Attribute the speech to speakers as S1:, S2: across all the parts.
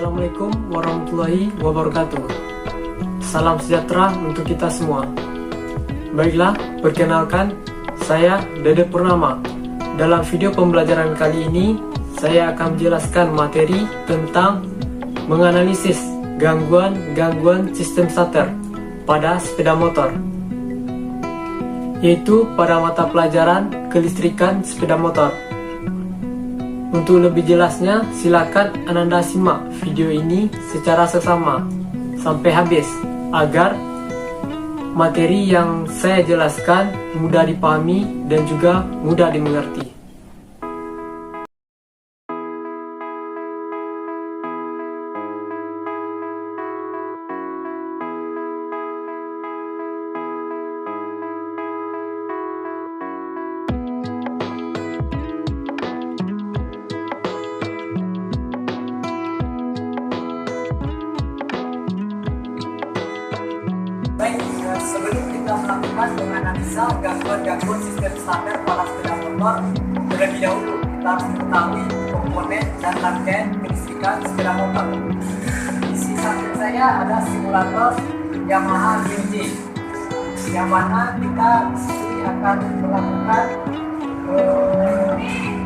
S1: Assalamualaikum warahmatullahi wabarakatuh. Salam sejahtera untuk kita semua. Baiklah, perkenalkan, saya Dede Purnama. Dalam video pembelajaran kali ini, saya akan menjelaskan materi tentang menganalisis gangguan sistem starter pada sepeda motor, yaitu pada mata pelajaran kelistrikan sepeda motor. Untuk lebih jelasnya, silakan Ananda simak video ini secara seksama sampai habis agar materi yang saya jelaskan mudah dipahami dan juga mudah dimengerti. Baik, sebelum kita melakukan menganalisa gangguan sistem starter pada sepeda motor, terlebih dahulu kita harus mengetahui komponen dan rangkaian kelistrikan sepeda motor. Isi samping saya ada simulator Yamaha BMJ, yang mana kita disini akan melakukan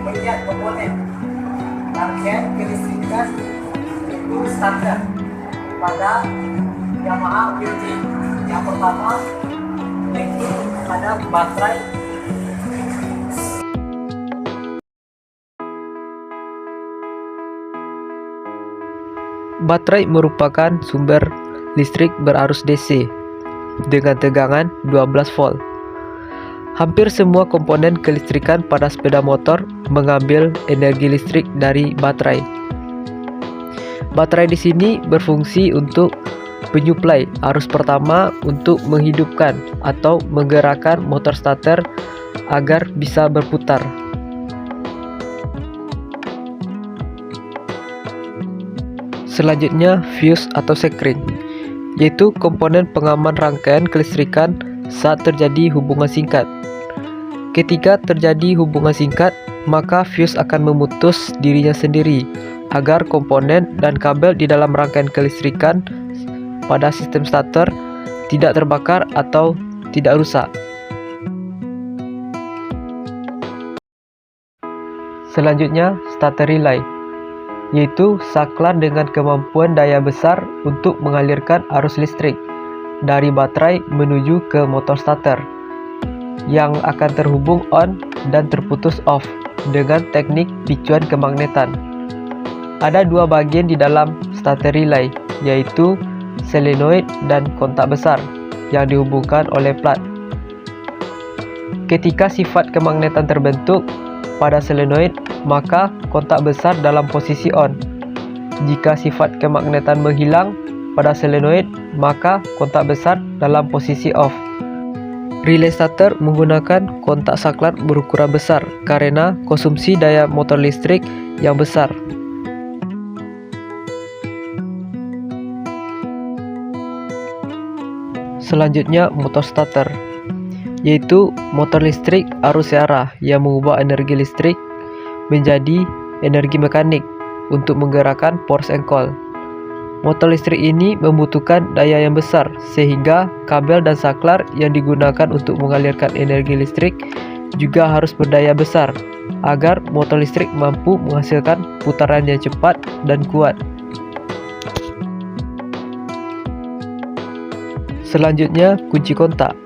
S1: melihat komponen rangkaian kelistrikan itu starter pada Yamaha BMJ. Yang pertama itu ada baterai.
S2: Baterai merupakan sumber listrik berarus DC dengan tegangan 12 volt. Hampir semua komponen kelistrikan pada sepeda motor mengambil energi listrik dari baterai. Baterai di sini berfungsi untuk penyuplai arus pertama untuk menghidupkan atau menggerakkan motor starter agar bisa berputar. Selanjutnya, fuse atau sekring, yaitu komponen pengaman rangkaian kelistrikan saat terjadi hubungan singkat. Ketika terjadi hubungan singkat, maka fuse akan memutus dirinya sendiri agar komponen dan kabel di dalam rangkaian kelistrikan pada sistem starter tidak terbakar atau tidak rusak. Selanjutnya, starter relay, yaitu saklar dengan kemampuan daya besar untuk mengalirkan arus listrik dari baterai menuju ke motor starter yang akan terhubung on dan terputus off dengan teknik picuan kemagnetan. Ada dua bagian di dalam starter relay, yaitu solenoid dan kontak besar yang dihubungkan oleh plat. Ketika sifat kemagnetan terbentuk pada solenoid, maka kontak besar dalam posisi on. Jika sifat kemagnetan menghilang pada solenoid, maka kontak besar dalam posisi off. Relay starter menggunakan kontak saklar berukuran besar karena konsumsi daya motor listrik yang besar. Selanjutnya, motor starter, yaitu motor listrik arus searah yang mengubah energi listrik menjadi energi mekanik untuk menggerakkan force and coil. Motor listrik ini membutuhkan daya yang besar sehingga kabel dan saklar yang digunakan untuk mengalirkan energi listrik juga harus berdaya besar agar motor listrik mampu menghasilkan putaran yang cepat dan kuat. Selanjutnya, kunci kontak,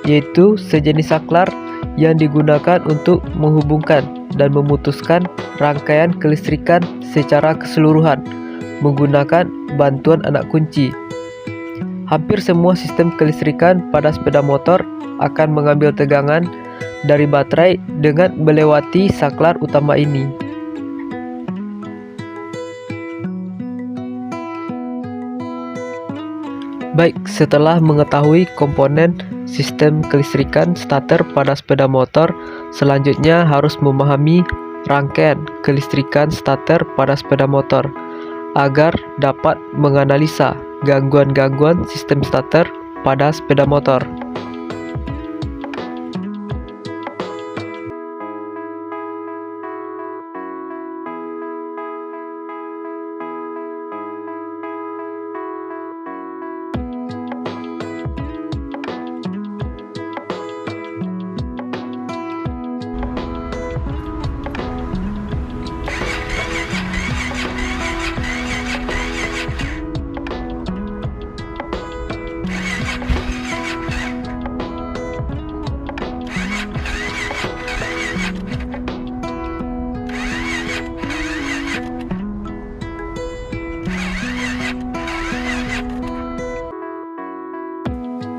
S2: yaitu sejenis saklar yang digunakan untuk menghubungkan dan memutuskan rangkaian kelistrikan secara keseluruhan menggunakan bantuan anak kunci. Hampir semua sistem kelistrikan pada sepeda motor akan mengambil tegangan dari baterai dengan melewati saklar utama ini. Baik, setelah mengetahui komponen sistem kelistrikan starter pada sepeda motor, selanjutnya harus memahami rangkaian kelistrikan starter pada sepeda motor agar dapat menganalisa gangguan-gangguan sistem starter pada sepeda motor.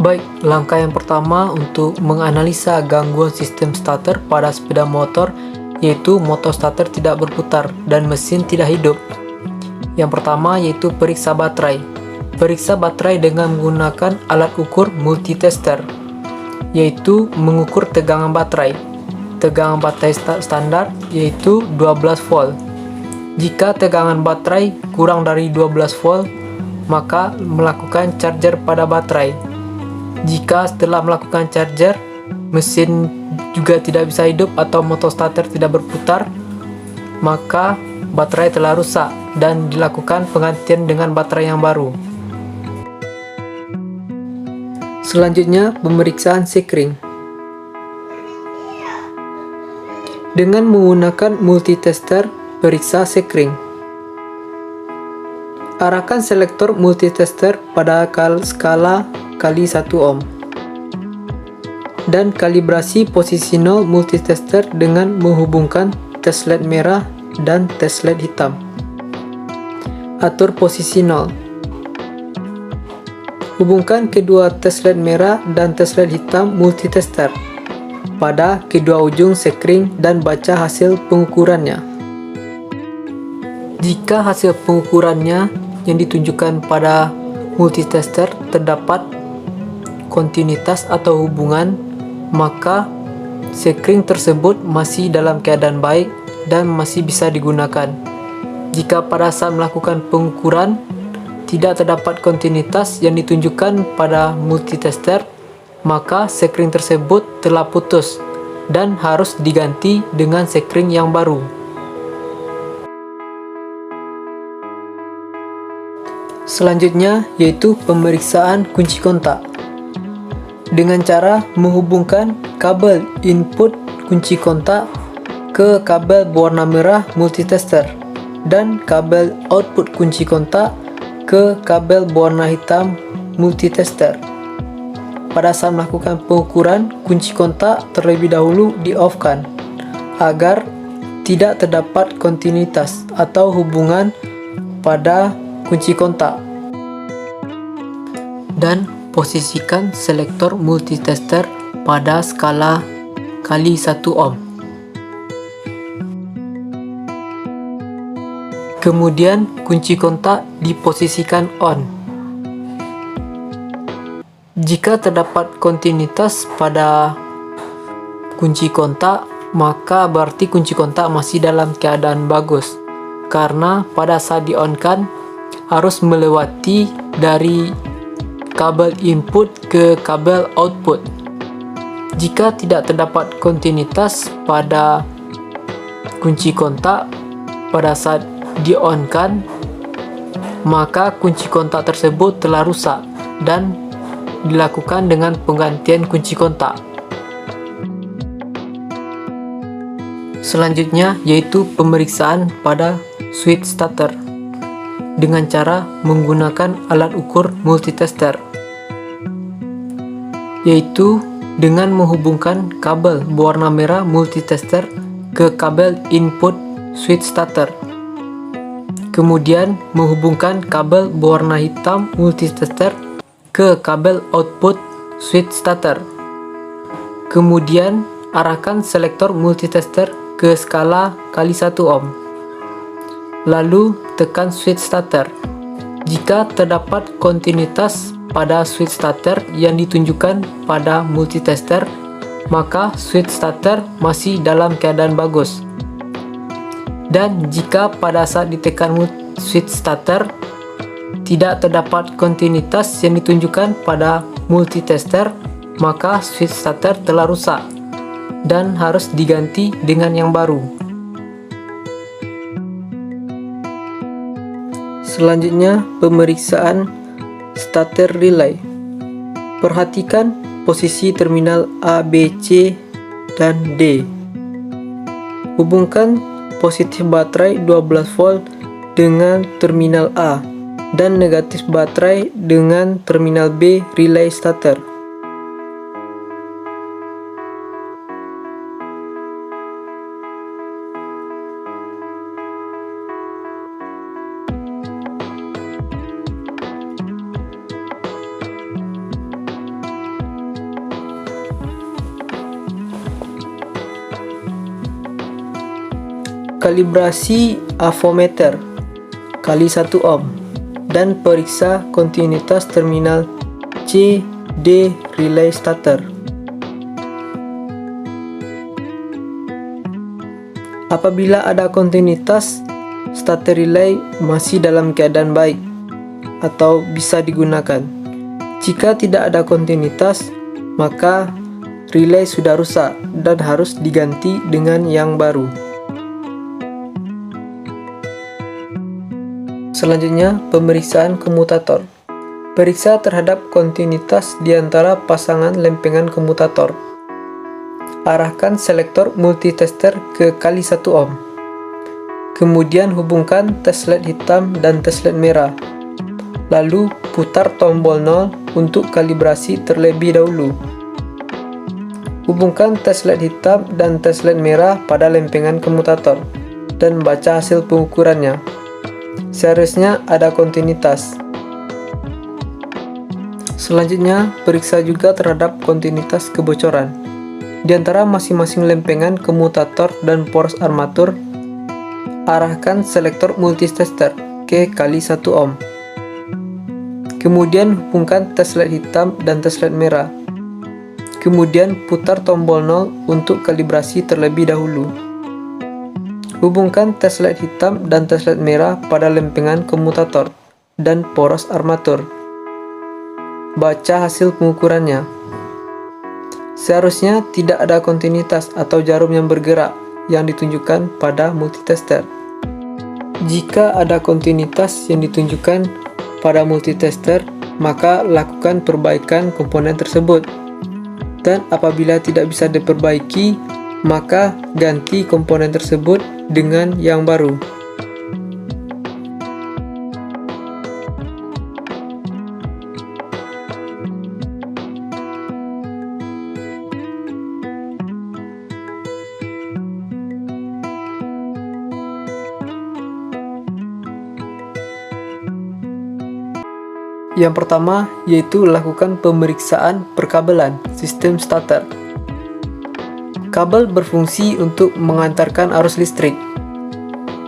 S2: Baik, langkah yang pertama untuk menganalisa gangguan sistem starter pada sepeda motor yaitu motor starter tidak berputar dan mesin tidak hidup. Yang pertama yaitu periksa baterai. Periksa baterai dengan menggunakan alat ukur multitester, yaitu mengukur tegangan baterai. Tegangan baterai standar yaitu 12 volt. Jika tegangan baterai kurang dari 12 volt, maka melakukan charger pada baterai. Jika setelah melakukan charger, mesin juga tidak bisa hidup atau motor starter tidak berputar, maka baterai telah rusak dan dilakukan penggantian dengan baterai yang baru. Selanjutnya, pemeriksaan sekring. Dengan menggunakan multitester, periksa sekring. Arahkan selektor multitester pada skala kali 1 ohm. Dan kalibrasi posisi 0 multitester dengan menghubungkan test LED merah dan test LED hitam. Atur posisi 0. Hubungkan kedua test LED merah dan test LED hitam multitester pada kedua ujung sekring dan baca hasil pengukurannya. Jika hasil pengukurannya yang ditunjukkan pada multitester terdapat kontinuitas atau hubungan, maka sekring tersebut masih dalam keadaan baik dan masih bisa digunakan. Jika pada saat melakukan pengukuran tidak terdapat kontinuitas yang ditunjukkan pada multitester, maka sekring tersebut telah putus dan harus diganti dengan sekring yang baru. Selanjutnya yaitu pemeriksaan kunci kontak. Dengan cara menghubungkan kabel input kunci kontak ke kabel berwarna merah multitester dan kabel output kunci kontak ke kabel berwarna hitam multitester. Pada saat melakukan pengukuran, kunci kontak terlebih dahulu di-off-kan agar tidak terdapat kontinuitas atau hubungan pada kunci kontak. Dan posisikan selektor multitester pada skala kali 1 ohm. Kemudian kunci kontak diposisikan on. Jika terdapat kontinuitas pada kunci kontak, maka berarti kunci kontak masih dalam keadaan bagus, karena pada saat di-on-kan harus melewati dari kabel input ke kabel output. Jika tidak terdapat kontinuitas pada kunci kontak pada saat di-on-kan, maka kunci kontak tersebut telah rusak dan dilakukan dengan penggantian kunci kontak. Selanjutnya yaitu pemeriksaan pada switch starter dengan cara menggunakan alat ukur multitester, yaitu dengan menghubungkan kabel berwarna merah multitester ke kabel input switch starter, kemudian menghubungkan kabel berwarna hitam multitester ke kabel output switch starter, kemudian arahkan selektor multitester ke skala kali 1 ohm, lalu tekan switch starter. Jika terdapat kontinuitas pada switch starter yang ditunjukkan pada multitester, maka switch starter masih dalam keadaan bagus. Dan jika pada saat ditekan switch starter tidak terdapat kontinuitas yang ditunjukkan pada multitester, maka switch starter telah rusak dan harus diganti dengan yang baru. Selanjutnya, pemeriksaan starter relay. Perhatikan posisi terminal A, B, C, dan D. Hubungkan positif baterai 12 volt dengan terminal A dan negatif baterai dengan terminal B relay starter. kalibrasi avometer kali 1 ohm, dan periksa kontinuitas terminal C D relay starter. Apabila ada kontinuitas, starter relay masih dalam keadaan baik atau bisa digunakan. Jika tidak ada kontinuitas, maka relay sudah rusak dan harus diganti dengan yang baru. Selanjutnya, pemeriksaan komutator. Periksa terhadap kontinuitas di antara pasangan lempengan komutator. Arahkan selektor multitester ke kali 1 ohm. Kemudian hubungkan tes LED hitam dan tes LED merah. Lalu putar tombol 0 untuk kalibrasi terlebih dahulu. Hubungkan tes LED hitam dan tes LED merah pada lempengan komutator dan baca hasil pengukurannya. Seharusnya ada kontinuitas. Selanjutnya, periksa juga terhadap kontinuitas kebocoran di antara masing-masing lempengan komutator dan poros armatur. Arahkan selektor multitester ke kali 1 ohm. Kemudian hubungkan tes LED hitam dan tes LED merah. Kemudian putar tombol 0 untuk kalibrasi terlebih dahulu. Hubungkan tes LED hitam dan tes LED merah pada lempengan komutator dan poros armatur. Baca hasil pengukurannya. Seharusnya tidak ada kontinuitas atau jarum yang bergerak yang ditunjukkan pada multitester. Jika ada kontinuitas yang ditunjukkan pada multitester, maka lakukan perbaikan komponen tersebut. Dan apabila tidak bisa diperbaiki, maka ganti komponen tersebut dengan yang baru. Yang pertama yaitu lakukan pemeriksaan perkabelan sistem starter. Kabel berfungsi untuk mengantarkan arus listrik.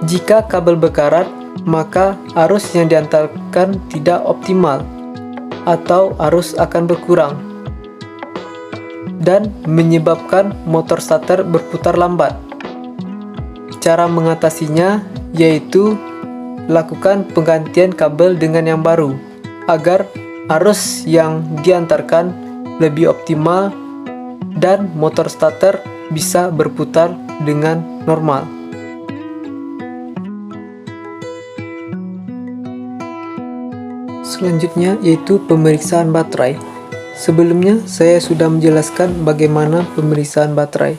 S2: Jika kabel berkarat, maka arus yang diantarkan tidak optimal atau arus akan berkurang dan menyebabkan motor starter berputar lambat. Cara mengatasinya yaitu lakukan penggantian kabel dengan yang baru agar arus yang diantarkan lebih optimal dan motor starter bisa berputar dengan normal. Selanjutnya yaitu pemeriksaan baterai. Sebelumnya saya sudah menjelaskan bagaimana pemeriksaan baterai.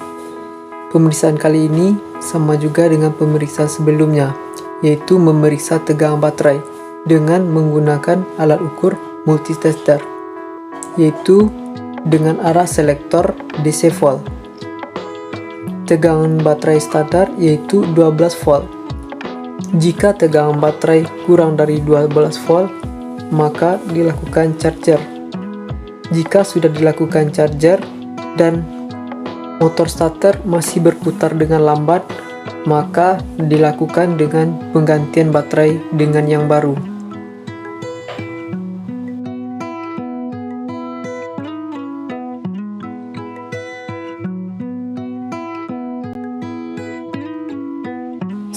S2: Pemeriksaan kali ini sama juga dengan pemeriksaan sebelumnya, yaitu memeriksa tegangan baterai dengan menggunakan alat ukur multitester, yaitu dengan arah selektor DC volt. Tegangan baterai standar yaitu 12 volt. Jika tegangan baterai kurang dari 12 volt, maka dilakukan charger. Jika sudah dilakukan charger dan motor starter masih berputar dengan lambat, maka dilakukan dengan penggantian baterai dengan yang baru.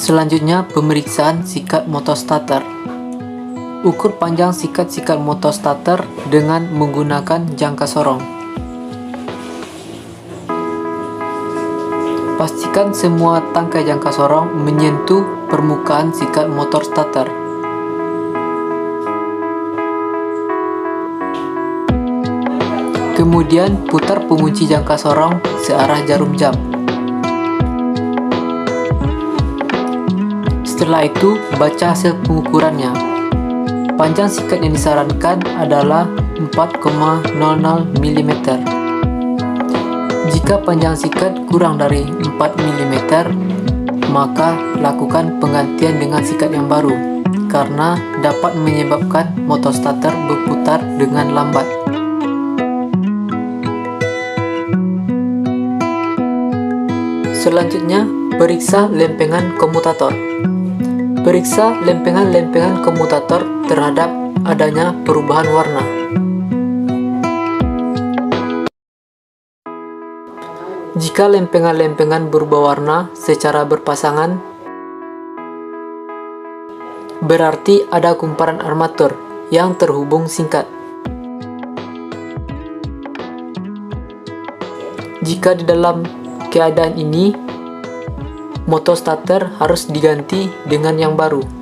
S2: Selanjutnya, pemeriksaan sikat motor starter. Ukur panjang sikat-sikat motor starter dengan menggunakan jangka sorong. Pastikan semua tangkai jangka sorong menyentuh permukaan sikat motor starter. Kemudian putar pengunci jangka sorong searah jarum jam. Setelah itu, baca hasil pengukurannya. Panjang sikat yang disarankan adalah 4,00 mm. Jika panjang sikat kurang dari 4 mm, maka lakukan penggantian dengan sikat yang baru, karena dapat menyebabkan motor starter berputar dengan lambat. Selanjutnya, Periksa lempengan komutator. Periksa lempengan-lempengan komutator terhadap adanya perubahan warna. Jika lempengan-lempengan berubah warna secara berpasangan, berarti ada kumparan armatur yang terhubung singkat. Jika di dalam keadaan ini, motor starter harus diganti dengan yang baru.